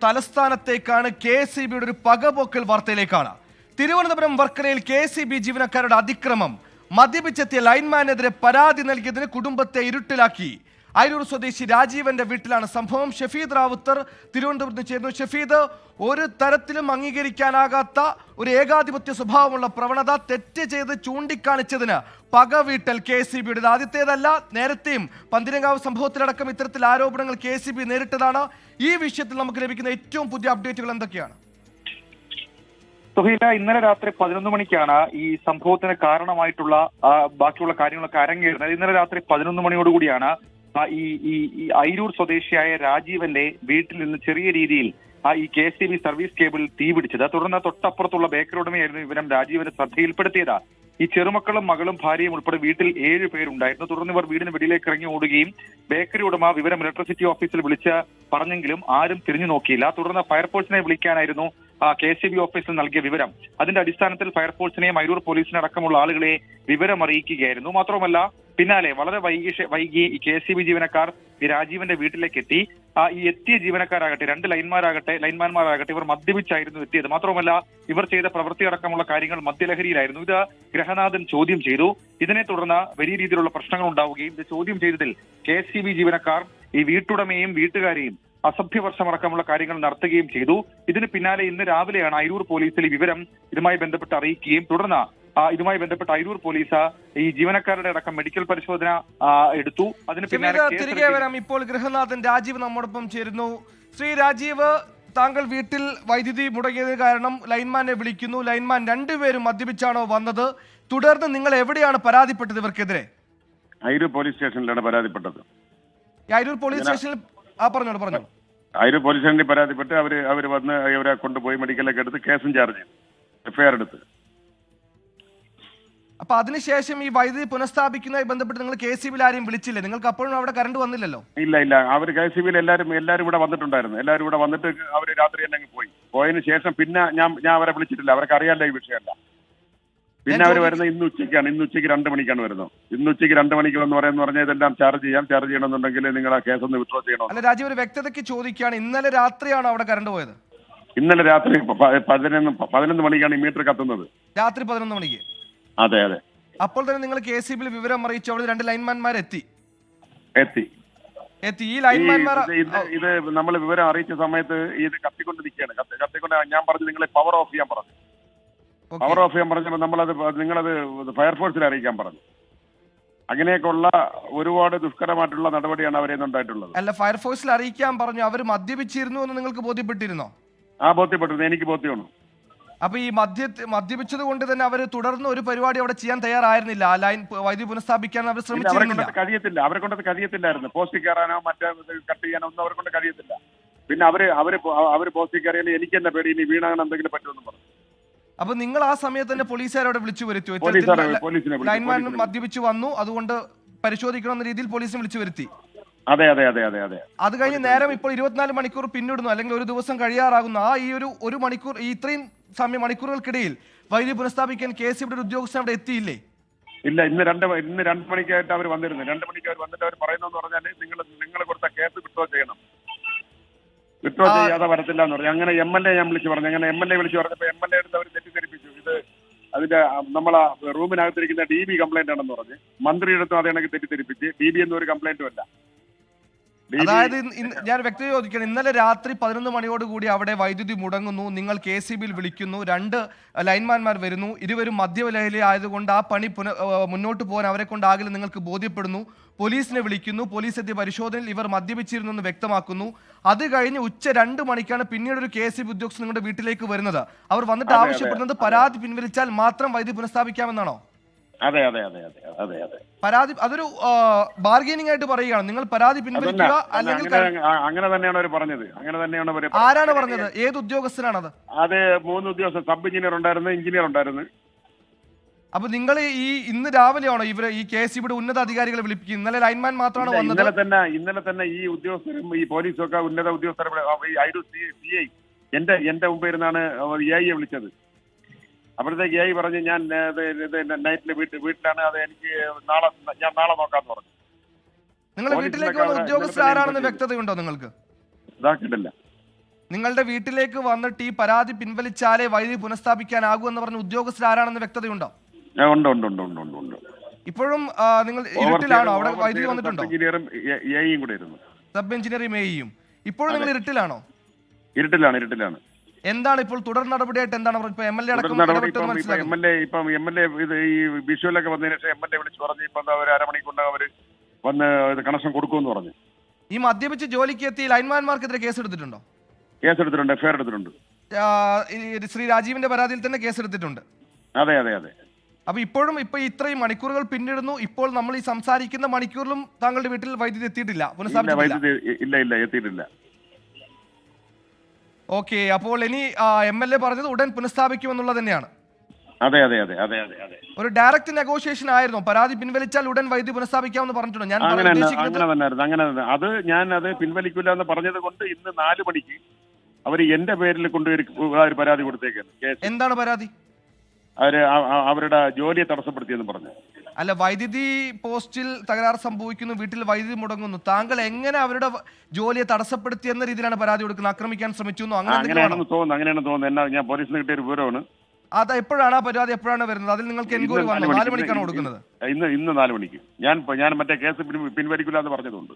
തലസ്ഥാനത്തേക്കാണ്. KSEBയുടെ ഒരു പകപോക്കൽ വാർത്തയിലേക്കാണ്. തിരുവനന്തപുരം വർക്കലയിൽ KSEB ജീവനക്കാരുടെ അതിക്രമം. മദ്യപിച്ചെത്തിയ ലൈൻമാനെതിരെ പരാതി നൽകിയതിന് കുടുംബത്തെ ഇരുട്ടിലാക്കി. അയിരൂർ സ്വദേശി രാജീവന്റെ വീട്ടിലാണ് സംഭവം. ഷഫീദ് റാവുത്തർ തിരുവനന്തപുരത്ത് ചേർന്നു. ഷഫീദ്, ഒരു തരത്തിലും അംഗീകരിക്കാനാകാത്ത ഒരു ഏകാധിപത്യ സ്വഭാവമുള്ള പ്രവണത തെറ്റ് ചെയ്ത് ചൂണ്ടിക്കാണിച്ചതിന് പകവീട്ടൽ KSEBയുടെ ആദ്യത്തേതല്ല. നേരത്തെയും പന്തിരങ്കാവ് സംഭവത്തിലടക്കം ഇത്തരത്തിൽ ആരോപണങ്ങൾ KSEB നേരിട്ടതാണ്. ഈ വിഷയത്തിൽ നമുക്ക് ലഭിക്കുന്ന ഏറ്റവും പുതിയ അപ്ഡേറ്റുകൾ എന്തൊക്കെയാണ്? സുഹൈല, ഇന്നലെ രാത്രി 11 മണിക്കാണ് ഈ സംഭവത്തിന് കാരണമായിട്ടുള്ള ബാക്കിയുള്ള കാര്യങ്ങളൊക്കെ അരങ്ങേറുന്നത്. ഇന്നലെ രാത്രി 11 മണിയോടുകൂടിയാണ് ഈ അയിരൂർ സ്വദേശിയായ രാജീവന്റെ വീട്ടിൽ നിന്ന് ചെറിയ രീതിയിൽ ഈ KSEB സർവീസ് കേബിൾ തീപിടിച്ചത്. തുടർന്ന് തൊട്ടപ്പുറത്തുള്ള ബേക്കറി ഉടമയായിരുന്നു വിവരം രാജീവന്റെ ശ്രദ്ധയിൽപ്പെടുത്തിയത്. ഈ ചെറുമക്കളും മകളും ഭാര്യയും ഉൾപ്പെടെ വീട്ടിൽ 7 പേരുണ്ടായിരുന്നു. തുടർന്ന് ഇവർ വീടിന് വെളിയിലേക്ക് ഇറങ്ങി ഓടുകയും ബേക്കറി ഉടമ വിവരം ഇലക്ട്രിസിറ്റി ഓഫീസിൽ വിളിച്ച് പറഞ്ഞെങ്കിലും ആരും തിരിഞ്ഞു നോക്കിയില്ല. തുടർന്ന് ഫയർഫോഴ്സിനെ വിളിക്കാനായിരുന്നു KSEB ഓഫീസിൽ നൽകിയ വിവരം. അതിന്റെ അടിസ്ഥാനത്തിൽ ഫയർഫോഴ്സിനെയും അയിരൂർ പോലീസിനെ അടക്കമുള്ള ആളുകളെ വിവരം അറിയിക്കുകയായിരുന്നു. മാത്രമല്ല പിന്നാലെ വളരെ വൈകി ഈ KSEB ജീവനക്കാർ ഈ രാജീവന്റെ വീട്ടിലേക്ക് എത്തി. ഈ എത്തിയ ജീവനക്കാരാകട്ടെ, 2 ലൈൻമാൻമാരാകട്ടെ ഇവർ മദ്യപിച്ചായിരുന്നു എത്തിയത്. മാത്രമല്ല ഇവർ ചെയ്ത പ്രവൃത്തി അടക്കമുള്ള കാര്യങ്ങൾ മദ്യലഹരിയിലായിരുന്നു. ഇത് ഗൃഹനാഥൻ ചോദ്യം ചെയ്തു. ഇതിനെ തുടർന്ന് വലിയ രീതിയിലുള്ള പ്രശ്നങ്ങൾ ഉണ്ടാവുകയും ഇത് ചോദ്യം ചെയ്തതിൽ KSEB ജീവനക്കാർ ഈ വീട്ടുടമയും വീട്ടുകാരെയും അസഭ്യവർഷമടക്കമുള്ള കാര്യങ്ങൾ നടത്തുകയും ചെയ്തു. ഇതിന് പിന്നാലെ ഇന്ന് രാവിലെയാണ് അയിരൂർ പോലീസിൽ ഈ വിവരം ഇതുമായി ബന്ധപ്പെട്ട് അറിയിക്കുകയും തുടർന്ന് ഇതുമായി ബന്ധപ്പെട്ട് അയിരൂർ പോലീസ് ഈ ജീവനക്കാരുടെ അടക്കം മെഡിക്കൽ പരിശോധന എടുത്തു. അതിന് പിന്നാലെ തിരികെ വരാം. ഇപ്പോൾ ഗൃഹനാഥൻ രാജീവ് നമ്മോടൊപ്പം ചേരുന്നു. ശ്രീ രാജീവ്, താങ്കൾ വീട്ടിൽ വൈദ്യുതി മുടങ്ങിയത് കാരണം ലൈൻമാനെ വിളിക്കുന്നു. ലൈൻമാൻ 2 പേരും മദ്യപിച്ചാണോ വന്നത്? തുടർന്ന് നിങ്ങൾ എവിടെയാണ് പരാതിപ്പെട്ടത് ഇവർക്കെതിരെ? അയിരൂർ പോലീസ് സ്റ്റേഷനിലാണ് പരാതിപ്പെട്ടത്. അയിരൂർ പോലീസ് സ്റ്റേഷനിൽ പറഞ്ഞോളൂ. അയിരൂർ പോലീസ് സ്റ്റേഷനിൽ പരാതിപ്പെട്ട് അവര് വന്ന് ഇവരെ കൊണ്ടുപോയി മെഡിക്കലൊക്കെ എടുത്ത് കേസും ചാർജ് ചെയ്തു, FIR എടുത്ത്. അപ്പൊ അതിനുശേഷം ഈ വൈദ്യുതി പുനഃസ്ഥാപിക്കുന്നതുമായി ബന്ധപ്പെട്ട് നിങ്ങൾ KSEBയിൽ ആരെയും വിളിച്ചില്ലേ? നിങ്ങൾക്ക് അപ്പോഴും അവിടെ കറണ്ട് വന്നില്ലല്ലോ? ഇല്ല, അവർ KSEBയിൽ എല്ലാവരും ഇവിടെ വന്നിട്ടുണ്ടായിരുന്നു. എല്ലാവരും ഇവിടെ വന്നിട്ട് അവര് രാത്രി തന്നെ പോയി. പോയതിനു ശേഷം പിന്നെ ഞാൻ അവരെ വിളിച്ചിട്ടില്ല. അവർക്ക് അറിയാലോ ഈ വിഷയമല്ല. പിന്നെ അവർ വരുന്നത് ഇന്ന് ഉച്ചയ്ക്ക് 2 മണിക്കാണ് വരുന്നത്. ഇന്ന് ഉച്ചയ്ക്ക് 2 മണിക്ക് എന്ന് പറഞ്ഞാൽ ഇതെല്ലാം ചാർജ് ചെയ്യണമെന്നുണ്ടെങ്കിൽ നിങ്ങൾ ആ കേസ് ഒന്ന് വിഡ്രോ ചെയ്യണം. അല്ല രാജീവ്, ഒരു വ്യക്തതയ്ക്ക് ചോദിക്കുകയാണ്, ഇന്നലെ രാത്രിയാണോ അവിടെ കറണ്ട് പോയത്? ഇന്നലെ രാത്രി 11 മണിക്കാണ് ഈ മീറ്റർ കത്തുന്നത്. രാത്രി 11 മണിക്ക്? അതെ. അപ്പോൾ തന്നെ നിങ്ങൾ KSEBയിൽ വിവരം അറിയിച്ചു. അവിടെ 2 ലൈൻമാൻമാർ എത്തി. ഈ ലൈൻമാൻമാർ ഇത് നമ്മൾ വിവരം അറിയിച്ച സമയത്ത് ഇത് കത്തിക്കൊണ്ടിരിക്കുകയാണ്. കത്തിക്കൊണ്ട് ഞാൻ പറഞ്ഞു നിങ്ങളെ പവർ ഓഫ് ചെയ്യാൻ പറഞ്ഞു. പറഞ്ഞപ്പോൾ നിങ്ങളത് ഫയർഫോഴ്സിൽ അറിയിക്കാൻ പറഞ്ഞു. അങ്ങനെയൊക്കെയുള്ള ഒരുപാട് ദുഷ്കരമായിട്ടുള്ള നടപടിയാണ് അവരെ ഉണ്ടായിട്ടുള്ളത്. അല്ല, ഫയർഫോഴ്സിൽ അറിയിക്കാൻ പറഞ്ഞു. അവർ മദ്യപിച്ചിരുന്നു എന്ന് നിങ്ങൾക്ക് ബോധ്യപ്പെട്ടിരുന്നോ? ബോധ്യപ്പെട്ടിരുന്നു, എനിക്ക് ബോധ്യമാണ്. അപ്പൊ ഈ മദ്യപിച്ചത് കൊണ്ട് തന്നെ അവർ തുടർന്ന് ഒരു പരിപാടി അവിടെ ചെയ്യാൻ തയ്യാറായിരുന്നില്ല. ആ ലൈൻ വൈദ്യുതി പുനഃസ്ഥാപിക്കാൻ അവർ ശ്രമിച്ചിരുന്നില്ല. അവരെ കൊണ്ട് കഴിയത്തില്ലായിരുന്നു. പോസ്റ്റിൽ കയറാനോ മറ്റേ കട്ട് ചെയ്യാനോ ഒന്നും അവരെ കൊണ്ട് കഴിയത്തില്ല. പിന്നെ അവര് പോസ്റ്റിൽ കയറിയാലും എനിക്ക് തന്നെ പേടി, ഇനി വീണാകണം എന്തെങ്കിലും പറ്റുമെന്ന് പറഞ്ഞു. അപ്പൊ നിങ്ങൾ ആ സമയത്ത് തന്നെ പോലീസുകാരോട് വിളിച്ചു വരുത്തി? ലൈൻമാൻ മദ്യപിച്ചു വന്നു, അതുകൊണ്ട് പരിശോധിക്കണമെന്ന രീതിയിൽ പോലീസിനെ വിളിച്ചു വരുത്തി? അതെ. അത് കഴിഞ്ഞ് നേരം ഇപ്പോൾ 24 മണിക്കൂർ പിന്നിടുന്നു, അല്ലെങ്കിൽ ഒരു ദിവസം കഴിയാറാകുന്നു. ഈ ഒരു മണിക്കൂർ, ഈ ഇത്രയും മണിക്കൂറുകൾക്കിടയിൽ വൈദ്യുതി പുനഃസ്ഥാപിക്കാൻ KSEBയുടെ ഉദ്യോഗസ്ഥർ അവിടെ എത്തിയില്ലേ? ഇല്ല, ഇന്ന് 2 മണിക്കായിട്ട് അവർ വന്നിരുന്നു. 2 മണിക്ക് അവർ വന്നിട്ട് അവർ പറയുന്നതെന്ന് പറഞ്ഞാൽ നിങ്ങൾ കൊടുത്ത കേസ് വിഡ്രോ ചെയ്യണം. വിഡ്രോ ചെയ്യാതെ വരത്തില്ല എന്ന് പറഞ്ഞു. അങ്ങനെ MLA ഞാൻ വിളിച്ചു പറഞ്ഞു. അങ്ങനെ MLA വിളിച്ചു പറഞ്ഞപ്പോൾ MLA എടുത്ത് അവർ തെറ്റിദ്ധരിപ്പിച്ചു. ഇത് അതിന്റെ നമ്മളെ റൂമിനകത്തിരിക്കുന്ന DB കംപ്ലൈന്റ് ആണെന്ന് പറഞ്ഞ് മന്ത്രിയുടെ അടുത്തും അതേ കണക്ക് തെറ്റിദ്ധരിപ്പിച്ച്. DB എന്നൊരു കംപ്ലൈന്റും അല്ല. അതായത് ഞാൻ വ്യക്തത ചോദിക്കണം, ഇന്നലെ രാത്രി 11 മണിയോടുകൂടി അവിടെ വൈദ്യുതി മുടങ്ങുന്നു, നിങ്ങൾ KSEBയിൽ വിളിക്കുന്നു, 2 ലൈൻമാൻമാർ വരുന്നു, ഇരുവരും മദ്യലഹരി ആയതുകൊണ്ട് ആ പണി മുന്നോട്ട് പോകാൻ അവരെ കൊണ്ടാകില്ല നിങ്ങൾക്ക് ബോധ്യപ്പെടുന്നു. പോലീസിനെ വിളിക്കുന്നു. പോലീസ് എത്തിയ പരിശോധനയിൽ ഇവർ മദ്യപിച്ചിരുന്നു എന്ന് വ്യക്തമാക്കുന്നു. അത് കഴിഞ്ഞ് ഉച്ച 2 മണിക്കാണ് പിന്നീട് ഒരു KSEB ഉദ്യോഗസ്ഥർ നിങ്ങളുടെ വീട്ടിലേക്ക് വരുന്നത്. അവർ വന്നിട്ട് ആവശ്യപ്പെടുന്നത് പരാതി പിൻവലിച്ചാൽ മാത്രം വൈദ്യുതി പുനഃസ്ഥാപിക്കാമെന്നാണോ? അതെ. പരാതി അതൊരു ബാർഗൈനിങ് ആയിട്ട് പറയുകയാണ്. നിങ്ങൾ പരാതി പിൻവലിക്കുക, അല്ലെങ്കിൽ അങ്ങനെ തന്നെയാണ് അവർ പറഞ്ഞത്. ആരാണ് പറഞ്ഞത്? ഏത് ഉദ്യോഗസ്ഥനാണത്? അത് 3 ഉദ്യോഗസ്ഥർ, സബ് എഞ്ചിനീയർ ഉണ്ടായിരുന്നു, എഞ്ചിനീയർ ഉണ്ടായിരുന്നു. അപ്പൊ നിങ്ങൾ ഇന്ന് രാവിലെയാണോ ഇവര് ഈ KSEBയുടെ ഉന്നത അധികാരികളെ വിളിപ്പിക്കുക? ഇന്നലെ ലൈൻമാൻ മാത്രമാണ് വന്നത്? ഇന്നലെ തന്നെ ഈ ഉദ്യോഗസ്ഥരും ഈ പോലീസും ഒക്കെ ഉന്നത ഉദ്യോഗസ്ഥരെ CI എന്റെ മുമ്പ് ഇരുന്നാണ് AI വിളിച്ചത്. അപ്പോഴത്തേക്ക് AI പറഞ്ഞ് ഞാൻ നൈറ്റിൽ വീട്ടിലാണ്, അത് എനിക്ക് നാളെ നോക്കാന്ന് പറഞ്ഞു. നിങ്ങളുടെ വീട്ടിലേക്ക് വന്ന ഉദ്യോഗസ്ഥർ ആരാണെന്ന് വ്യക്തതയുണ്ടോ നിങ്ങൾക്ക്? ഇതാക്കിയിട്ടില്ല. നിങ്ങളുടെ വീട്ടിലേക്ക് വന്നിട്ട് ഈ പരാതി പിൻവലിച്ചാലേ വൈദ്യുതി പുനഃസ്ഥാപിക്കാനാകൂ എന്ന് പറഞ്ഞ ഉദ്യോഗസ്ഥർ ആരാണെന്ന് വ്യക്തതയുണ്ടോ? ഉണ്ട് ഉണ്ട് ഉണ്ട് ഉണ്ട് ഉണ്ട് ഉണ്ട്. ഇപ്പോഴും നിങ്ങൾ ഇരുട്ടിലാണോ? അവിടെ വൈദ്യുതി വന്നിട്ടുണ്ടോ? എഞ്ചിനീയറും എയും കൂടെ ഇരുന്നു. സബ് എഞ്ചിനീയറും എയും ഇപ്പോഴും നിങ്ങൾ ഇരുട്ടിലാണോ? ഇരുട്ടിലാണ്. എന്താണ് ഇപ്പോൾ തുടർ നടപടിയായിട്ട് എന്താണ് ഇപ്പൊ MLA അടക്കം MLA ഇത് ഈ വിഷ്വലൊക്കെ വന്നതിന് ശേഷം MLA വിളിച്ച് പറഞ്ഞു ഇപ്പൊ ഒരു അരമണിക്കൊണ്ട് അവര് വന്ന് കണക്ഷൻ കൊടുക്കുമെന്ന് പറഞ്ഞു. ഈ മദ്യപിച്ച് ജോലിക്ക് എത്തി ലൈൻമാൻമാർക്കെതിരെ കേസ് എടുത്തിട്ടുണ്ടോ? കേസെടുത്തിട്ടുണ്ട്, FIR എടുത്തിട്ടുണ്ട്. ശ്രീ രാജീവിന്റെ പരാതിയിൽ തന്നെ കേസ് എടുത്തിട്ടുണ്ട്. അതെ. അപ്പൊ ഇപ്പോഴും ഇത്രയും മണിക്കൂറുകൾ പിന്നിടുന്നു. ഇപ്പോൾ നമ്മൾ ഈ സംസാരിക്കുന്ന മണിക്കൂറിലും താങ്കളുടെ വീട്ടിൽ വൈദ്യുതി എത്തിയിട്ടില്ല, ഇല്ല എത്തിയിട്ടില്ല. ഓക്കെ, അപ്പോൾ ഇനി MLA പറഞ്ഞത് ഉടൻ പുനഃസ്ഥാപിക്കുമെന്നുള്ളത് തന്നെയാണ്. അതെ. ഒരു ഡയറക്റ്റ് നെഗോഷിയേഷൻ ആയിരുന്നു. പരാതി പിൻവലിച്ചാൽ ഉടൻ വൈദ്യുതി പുനഃസ്ഥാപിക്കാമെന്ന് പറഞ്ഞിട്ടുണ്ടോ? അങ്ങനെ അത് ഞാൻ അത് പിൻവലിക്കില്ല എന്ന് പറഞ്ഞത് കൊണ്ട് ഇന്ന് 4 മണിക്ക് അവര് എന്റെ പേരിൽ കൊണ്ടുപോയി പരാതി കൊടുത്തേക്കാണ്. എന്താണ് പരാതി? അവരുടെ ജോലിയെ തടസ്സപ്പെടുത്തിയെന്ന് പറഞ്ഞു. അല്ല, വൈദ്യുതി പോസ്റ്റിൽ തകരാറ് സംഭവിക്കുന്നു, വീട്ടിൽ വൈദ്യുതി മുടങ്ങുന്നു. താങ്കൾ എങ്ങനെ അവരുടെ ജോലിയെ തടസ്സപ്പെടുത്തി എന്ന രീതിയിലാണ് പരാതി കൊടുക്കുന്നത്? ആക്രമിക്കാൻ ശ്രമിച്ചു? അങ്ങനെയാണെന്ന് തോന്നുന്നു. എന്നാ ഞാൻ പോലീസിന് കിട്ടിയ ഒരു വിവരമാണ്. അത് എപ്പോഴാണ് ആ പരാതി എപ്പോഴാണ് വരുന്നത്? അതിൽ നിങ്ങൾക്ക് എൻക്വയറി വന്നു? 4 മണിക്കാണ് കൊടുക്കുന്നത്? ഇന്ന് 4 മണിക്ക്. ഞാൻ മറ്റേ കേസ് പിൻവലിക്കില്ല എന്ന് പറഞ്ഞതുകൊണ്ട്.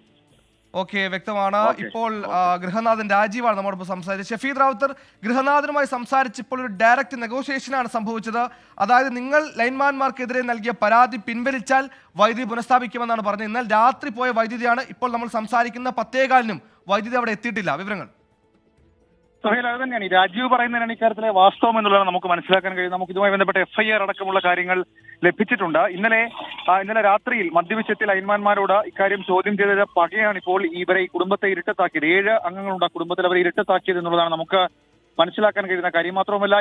ഓക്കെ, വ്യക്തമാണ്. ഇപ്പോൾ ഗൃഹനാഥൻ രാജീവാണ് നമ്മോടൊപ്പം സംസാരിച്ചത്. ഷഫീദ് റാവുത്തർ, ഗൃഹനാഥനുമായി സംസാരിച്ചപ്പോൾ ഒരു ഡയറക്റ്റ് നെഗോഷിയേഷനാണ് സംഭവിച്ചത്. അതായത് നിങ്ങൾ ലൈൻമാൻമാർക്കെതിരെ നൽകിയ പരാതി പിൻവലിച്ചാൽ വൈദ്യുതി പുനഃസ്ഥാപിക്കുമെന്നാണ് പറഞ്ഞത്. എന്നാൽ രാത്രി പോയ വൈദ്യുതിയാണ് ഇപ്പോൾ നമ്മൾ സംസാരിക്കുന്ന 10:15-നും വൈദ്യുതി അവിടെ എത്തിയിട്ടില്ല. വിവരങ്ങൾ സുഹേൽ, അത് തന്നെയാണ് ഈ രാജീവ് പറയുന്നതിനാണ് ഇക്കാര്യത്തിലെ വാസ്തവം എന്നുള്ളത് നമുക്ക് മനസ്സിലാക്കാൻ കഴിയും. നമുക്ക് ഇതുമായി ബന്ധപ്പെട്ട FIR അടക്കമുള്ള കാര്യങ്ങൾ ലഭിച്ചിട്ടുണ്ട്. ഇന്നലെ രാത്രിയിൽ മദ്യപിച്ചെത്തിയ ലൈൻമാൻമാരോട് ഇക്കാര്യം ചോദ്യം ചെയ്തത് പകയാണ് ഇപ്പോൾ ഇവരെ ഈ കുടുംബത്തെ ഇരുട്ടത്താക്കിയത്. 7 അംഗങ്ങളുണ്ട് ആ കുടുംബത്തിൽ, അവരെ ഇരുട്ടത്താക്കിയത് എന്നുള്ളതാണ് നമുക്ക് മനസ്സിലാക്കാൻ കഴിയുന്ന കാര്യം. മാത്രമല്ല,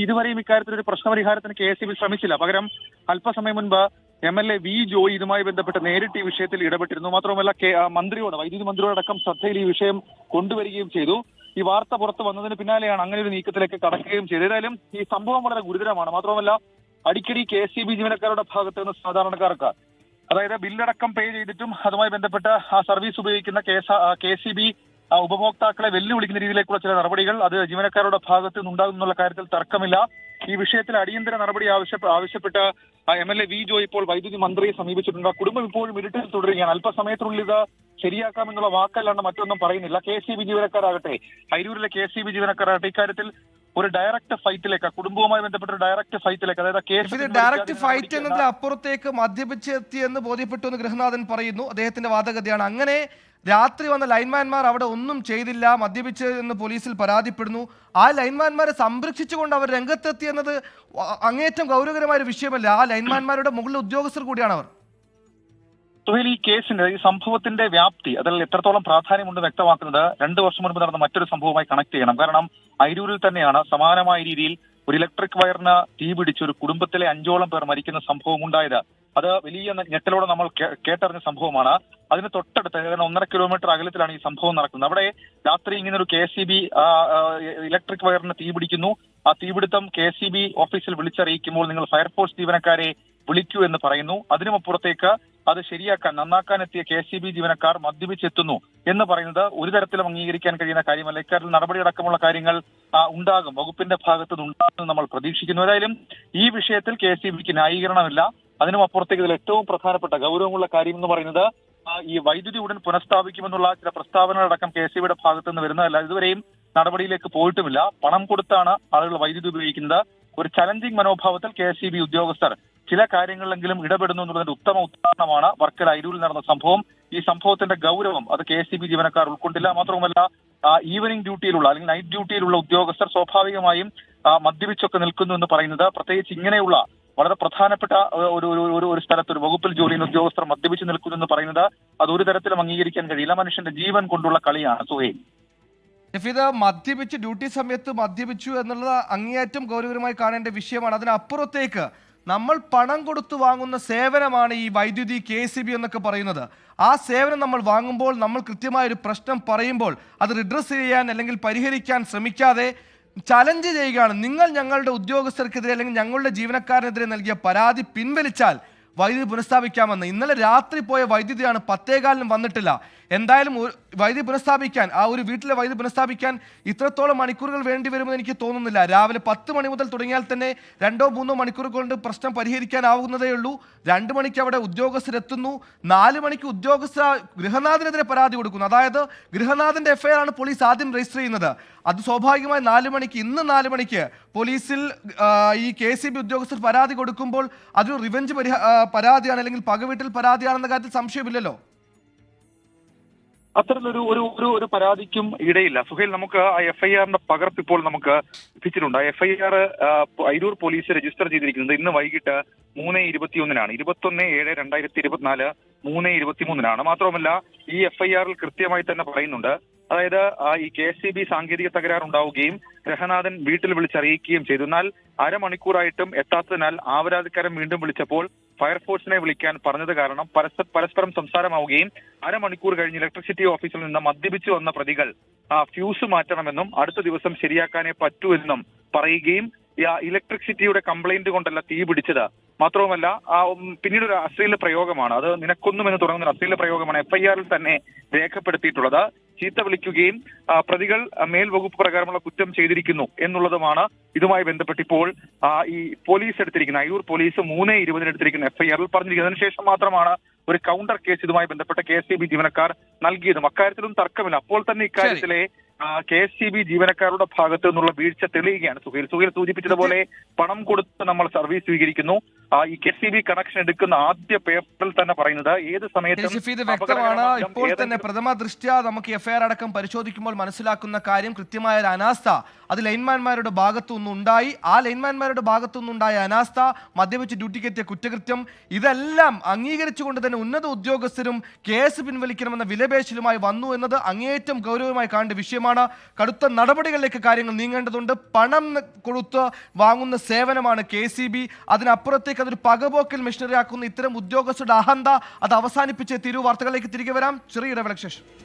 ഇതുവരെയും ഇക്കാര്യത്തിൽ ഒരു പ്രശ്നപരിഹാരത്തിന് KSEB ശ്രമിച്ചില്ല. പകരം അല്പസമയം മുൻപ് MLA V. ജോയി ഇതുമായി ബന്ധപ്പെട്ട് നേരിട്ട് ഈ വിഷയത്തിൽ ഇടപെട്ടിരുന്നു. മാത്രമല്ല വൈദ്യുതി മന്ത്രിയോടക്കം ശ്രദ്ധയിൽ ഈ വിഷയം കൊണ്ടുവരികയും ചെയ്തു. ഈ വാർത്ത പുറത്ത് വന്നതിന് പിന്നാലെയാണ് അങ്ങനെ ഒരു നീക്കത്തിലേക്ക് കടക്കുകയും ചെയ്തത്. ഏതായാലും ഈ സംഭവം വളരെ ഗുരുതരമാണ്. മാത്രമല്ല, അടിക്കടി KSEB ജീവനക്കാരുടെ ഭാഗത്ത് നിന്ന് സാധാരണക്കാർക്ക്, അതായത് ബില്ലടക്കം പേ ചെയ്തിട്ടും അതുമായി ബന്ധപ്പെട്ട് ആ സർവീസ് ഉപയോഗിക്കുന്ന KSEB ഉപഭോക്താക്കളെ വെല്ലുവിളിക്കുന്ന രീതിയിലേക്കുള്ള ചില നടപടികൾ അത് ജീവനക്കാരുടെ ഭാഗത്ത് നിന്നുണ്ടാകുന്നുള്ള കാര്യത്തിൽ തർക്കമില്ല. ഈ വിഷയത്തിൽ അടിയന്തര നടപടി ആവശ്യപ്പെട്ട് MLA V. ജോയി ഇപ്പോൾ വൈദ്യുതി മന്ത്രിയെ സമീപിച്ചിട്ടുണ്ട്. കുടുംബം ഇപ്പോഴും ഇരുട്ടിൽ തുടരുകയാണ്. അല്പസമയത്തിനുള്ളിൽ ഇത് ശരിയാക്കാമെന്നുള്ള വാക്കല്ലാണ്ട് മറ്റൊന്നും പറയുന്നില്ല. KSEB ജീവനക്കാരാകട്ടെ, അയിരൂരിലെ KSEB ജീവനക്കാരാകട്ടെ, ഇക്കാര്യത്തിൽ ഒരു ഡയറക്റ്റ് ഫൈറ്റിലേക്ക്, കുടുംബവുമായി ബന്ധപ്പെട്ട ഒരു ഡയറക്റ്റ് ഫൈറ്റിലേക്ക്, അതായത് ഡയറക്റ്റ് ഫൈറ്റ് എന്നതിൽ അപ്പുറത്തേക്ക് മദ്യപിച്ചെത്തി എന്ന് ബോധ്യപ്പെട്ടു എന്ന് ഗൃഹനാഥൻ പറയുന്നു. അദ്ദേഹത്തിന്റെ വാദഗതിയാണ്. അങ്ങനെ രാത്രി വന്ന ലൈൻമാൻമാർ അവിടെ ഒന്നും ചെയ്തില്ല, മദ്യപിച്ച് എന്ന് പോലീസിൽ പരാതിപ്പെടുന്നു. ആ ലൈൻമാൻമാരെ സംരക്ഷിച്ചുകൊണ്ട് അവർ രംഗത്തെത്തി എന്നത് അങ്ങേയറ്റം ഗൗരവകരമായ ഒരു വിഷയമല്ല. ആ ലൈൻമാൻമാരുടെ മുകളിലെ ഉദ്യോഗസ്ഥർ കൂടിയാണ് അവർ. സുഹേൽ, ഈ കേസിന്റെ ഈ സംഭവത്തിന്റെ വ്യാപ്തി അതിൽ എത്രത്തോളം പ്രാധാന്യമുണ്ട് വ്യക്തമാക്കുന്നത് 2 വർഷം മുൻപ് നടന്ന മറ്റൊരു സംഭവവുമായി കണക്ട് ചെയ്യണം. കാരണം അയിരൂരിൽ തന്നെയാണ് സമാനമായ രീതിയിൽ ഒരു ഇലക്ട്രിക് വയറിന് തീപിടിച്ച് ഒരു കുടുംബത്തിലെ 5ഓളം പേർ മരിക്കുന്ന സംഭവം ഉണ്ടായത്. അത് വലിയ ഞെട്ടലോടെ നമ്മൾ കേട്ടറിഞ്ഞ സംഭവമാണ്. അതിന് തൊട്ടടുത്ത് ഏതാണ്ട് 1.5 കിലോമീറ്റർ അകലത്തിലാണ് ഈ സംഭവം നടക്കുന്നത്. അവിടെ രാത്രി ഇങ്ങനെ ഒരു KSEB ഇലക്ട്രിക് വയറിന് തീപിടിക്കുന്നു. ആ തീപിടുത്തം KSEB ഓഫീസിൽ വിളിച്ചറിയിക്കുമ്പോൾ നിങ്ങൾ ഫയർഫോഴ്സ് ജീവനക്കാരെ വിളിക്കൂ എന്ന് പറയുന്നു. അതിനുമപ്പുറത്തേക്ക് അത് ശരിയാക്കാൻ, നന്നാക്കാൻ എത്തിയ KSEB ജീവനക്കാർ മദ്യപിച്ചെത്തുന്നു എന്ന് പറയുന്നത് ഒരു തരത്തിലും അംഗീകരിക്കാൻ കഴിയുന്ന കാര്യമല്ല. ഇക്കാര്യത്തിൽ നടപടിയടക്കമുള്ള കാര്യങ്ങൾ ഉണ്ടാകും, വകുപ്പിന്റെ ഭാഗത്ത് നിന്ന് ഉണ്ടാകുമെന്ന് നമ്മൾ പ്രതീക്ഷിക്കുന്നു. ഏതായാലും ഈ വിഷയത്തിൽ KSEBക്ക് ന്യായീകരണമില്ല. അതിനും അപ്പുറത്തേക്ക് ഇതിൽ ഏറ്റവും പ്രധാനപ്പെട്ട ഗൗരവമുള്ള കാര്യം എന്ന് പറയുന്നത് ഈ വൈദ്യുതി ഉടൻ പുനഃസ്ഥാപിക്കുമെന്നുള്ള ചില പ്രസ്താവനകളടക്കം KSEBയുടെ ഭാഗത്തു നിന്ന് വരുന്നതല്ല. ഇതുവരെയും നടപടിയിലേക്ക് പോയിട്ടുമില്ല. പണം കൊടുത്താണ് ആളുകൾ വൈദ്യുതി ഉപയോഗിക്കുന്നത്. ഒരു ചലഞ്ചിങ് മനോഭാവത്തിൽ KSEB ഉദ്യോഗസ്ഥർ ചില കാര്യങ്ങളിലെങ്കിലും ഇടപെടുന്നു എന്നുള്ളതിന്റെ ഉത്തമ ഉദാഹരണമാണ് വർക്കല അയിരൂരിൽ നടന്ന സംഭവം. ഈ സംഭവത്തിന്റെ ഗൗരവം അത് KSEB ജീവനക്കാർ ഉൾക്കൊണ്ടില്ല. മാത്രവുമല്ല, ഈവനിംഗ് ഡ്യൂട്ടിയിലുള്ള അല്ലെങ്കിൽ നൈറ്റ് ഡ്യൂട്ടിയിലുള്ള ഉദ്യോഗസ്ഥർ സ്വാഭാവികമായും മദ്യപിച്ചൊക്കെ നിൽക്കുന്നു എന്ന് പറയുന്നത്, പ്രത്യേകിച്ച് ഇങ്ങനെയുള്ള വളരെ പ്രധാനപ്പെട്ട ഒരു സ്ഥലത്ത് ഒരു വകുപ്പിൽ ജോലി ചെയ്യുന്ന ഉദ്യോഗസ്ഥർ മദ്യപിച്ച് നിൽക്കുന്നു എന്ന് പറയുന്നത് അത് ഒരു തരത്തിലും അംഗീകരിക്കാൻ കഴിയില്ല. മനുഷ്യന്റെ ജീവൻ കൊണ്ടുള്ള കളിയാണ്. സുഹേൽ, ഇത് മദ്യപിച്ച് ഡ്യൂട്ടി സമയത്ത് മദ്യപിച്ചു എന്നുള്ളത് അങ്ങേയറ്റം ഗൗരവകരമായി കാണേണ്ട വിഷയമാണ്. അതിനപ്പുറത്തേക്ക് നമ്മൾ പണം കൊടുത്തു വാങ്ങുന്ന സേവനമാണ് ഈ വൈദ്യുതി KSEB എന്നൊക്കെ പറയുന്നത്. ആ സേവനം നമ്മൾ വാങ്ങുമ്പോൾ നമ്മൾ കൃത്യമായൊരു പ്രശ്നം പറയുമ്പോൾ അത് റിഡ്രസ് ചെയ്യാൻ അല്ലെങ്കിൽ പരിഹരിക്കാൻ ശ്രമിക്കാതെ ചലഞ്ച് ചെയ്യുകയാണ്. നിങ്ങൾ ഞങ്ങളുടെ ഉദ്യോഗസ്ഥർക്കെതിരെ അല്ലെങ്കിൽ ഞങ്ങളുടെ ജീവനക്കാരനെതിരെ നൽകിയ പരാതി പിൻവലിച്ചാൽ വൈദ്യുതി പുനഃസ്ഥാപിക്കാമെന്ന്. ഇന്നലെ രാത്രി പോയ വൈദ്യുതിയാണ് 10:15-നും വന്നിട്ടില്ല. എന്തായാലും വൈദ്യുതി പുനഃസ്ഥാപിക്കാൻ ആ ഒരു വീട്ടിലെ വൈദ്യുതി പുനഃസ്ഥാപിക്കാൻ ഇത്രത്തോളം മണിക്കൂറുകൾ വേണ്ടി വരുമെന്ന് എനിക്ക് തോന്നുന്നില്ല. രാവിലെ 10 മണി മുതൽ തുടങ്ങിയാൽ തന്നെ 2-3 മണിക്കൂർ കൊണ്ട് പ്രശ്നം പരിഹരിക്കാനാവുന്നതേ ഉള്ളൂ. 2 മണിക്ക് അവിടെ ഉദ്യോഗസ്ഥരെത്തുന്നു. 4 മണിക്ക് ഉദ്യോഗസ്ഥർ ഗൃഹനാഥനെതിരെ പരാതി കൊടുക്കുന്നു. അതായത് ഗൃഹനാഥന്റെ എഫ്ഐആർ ആണ് പോലീസ് ആദ്യം രജിസ്റ്റർ ചെയ്യുന്നത്. അത് സ്വാഭാവികമായി 4 മണിക്ക് ഇന്ന് 4 മണിക്ക് പോലീസിൽ ഈ KCB ഉദ്യോഗസ്ഥർ പരാതി കൊടുക്കുമ്പോൾ അതൊരു റിവെഞ്ച് പരാതിയാണ് അല്ലെങ്കിൽ പകവീട്ടൽ പരാതിയാണെന്ന കാര്യത്തിൽ സംശയമില്ലല്ലോ. അത്തരത്തിലൊരു ഒരു ഒരു ഒരു പരാതിക്കും ഇടയില്ല സുഹേൽ. നമുക്ക് ആ FIRന്റെ പകർപ്പ് ഇപ്പോൾ നമുക്ക് ലഭിച്ചിട്ടുണ്ട്. FIR അയിരൂർ പോലീസ് രജിസ്റ്റർ ചെയ്തിരിക്കുന്നത് ഇന്ന് വൈകിട്ട് 3:21 21/7/2024 3:23 മാത്രവുമല്ല ഈ FIRൽ കൃത്യമായി തന്നെ പറയുന്നുണ്ട്, അതായത് ഈ KCB സാങ്കേതിക തകരാറുണ്ടാവുകയും ഗൃഹനാഥൻ വീട്ടിൽ വിളിച്ചറിയിക്കുകയും ചെയ്തു. എന്നാൽ അരമണിക്കൂറായിട്ടും എത്താത്തതിനാൽ ആവരാധിക്കാരൻ വീണ്ടും വിളിച്ചപ്പോൾ ഫയർഫോഴ്സിനെ വിളിക്കാൻ പറഞ്ഞത് കാരണം പരസ്പരം സംസാരമാവുകയും അരമണിക്കൂർ കഴിഞ്ഞ് ഇലക്ട്രിസിറ്റി ഓഫീസിൽ നിന്ന് മദ്യപിച്ചു വന്ന പ്രതികൾ ഫ്യൂസ് മാറ്റണമെന്നും അടുത്ത ദിവസം ശരിയാക്കാനേ പറ്റൂ എന്നും പറയുകയും ഇലക്ട്രിസിറ്റിയുടെ കംപ്ലൈന്റ് കൊണ്ടല്ല തീ പിടിച്ചത്, മാത്രവുമല്ല പിന്നീട് ഒരു അശ്ലീല പ്രയോഗമാണ്, അത് നിനക്കൊന്നുമെന്ന് തുടങ്ങുന്ന അശ്ലീല പ്രയോഗമാണ് FIRൽ തന്നെ രേഖപ്പെടുത്തിയിട്ടുള്ളത്. ചീത്ത വിളിക്കുകയും പ്രതികൾ മേൽവകുപ്പ് പ്രകാരമുള്ള കുറ്റം ചെയ്തിരിക്കുന്നു എന്നുള്ളതുമാണ് ഇതുമായി ബന്ധപ്പെട്ട് ഇപ്പോൾ ഈ പോലീസ് എടുത്തിരിക്കുന്ന അയിരൂർ പോലീസ് 3:20 എടുത്തിരിക്കുന്ന FIRൽ പറഞ്ഞിരിക്കുന്നത്. അതിനുശേഷം മാത്രമാണ് ഒരു കൗണ്ടർ കേസ് ഇതുമായി ബന്ധപ്പെട്ട KCB ജീവനക്കാർ നൽകിയതും. അക്കാര്യത്തിലും തർക്കമില്ല. അപ്പോൾ തന്നെ ഇക്കാര്യത്തിലെ KCB ജീവനക്കാരുടെ ഭാഗത്തു നിന്നുള്ള വീഴ്ച തെളിയുകയാണ്. സുഹേൽ സൂചിപ്പിച്ചതുപോലെ പണം കൊടുത്ത് നമ്മൾ സർവീസ് സ്വീകരിക്കുന്നു. ഈ KCB കണക്ഷൻ എടുക്കുന്ന ആദ്യ പേപ്പറിൽ തന്നെ പറയുന്നത് ഏത് സമയത്തും വ്യക്തമാണ്. ഇപ്പോൾ തന്നെ പ്രഥമ ദൃഷ്ട്യാ നമുക്ക് FIR അടക്കം പരിശോധിക്കുമ്പോൾ മനസ്സിലാക്കുന്ന കാര്യം കൃത്യമായ ഒരു അനാസ്ഥ അത് ലൈൻമാൻമാരുടെ ഭാഗത്തുനിന്ന് ഉണ്ടായി. ആ ലൈൻമാൻമാരുടെ ഭാഗത്തുനിന്നുണ്ടായ അനാസ്ഥ, മദ്യപിച്ച് ഡ്യൂട്ടിക്കെത്തിയ കുറ്റകൃത്യം, ഇതെല്ലാം അംഗീകരിച്ചുകൊണ്ട് തന്നെ ഉന്നത ഉദ്യോഗസ്ഥരും കേസ് പിൻവലിക്കണമെന്ന വിലപേശലുമായി വന്നു എന്നത് അങ്ങേയറ്റം ഗൗരവമായി കാണേണ്ട വിഷയമാണ്. കടുത്ത നടപടികളിലേക്ക് കാര്യങ്ങൾ നീങ്ങേണ്ടതുണ്ട്. പണം കൊടുത്ത് വാങ്ങുന്ന സേവനമാണ് KCB. അതിനപ്പുറത്തേക്ക് അതൊരു പകപോക്കൽ മിഷനറി ആക്കുന്ന ഇത്തരം ഉദ്യോഗസ്ഥരുടെ അഹന്ത അത് അവസാനിപ്പിച്ച് വാർത്തകളിലേക്ക് തിരികെ വരാം. ചെറിയ ഇടവേളയ്ക്ക് ശേഷം.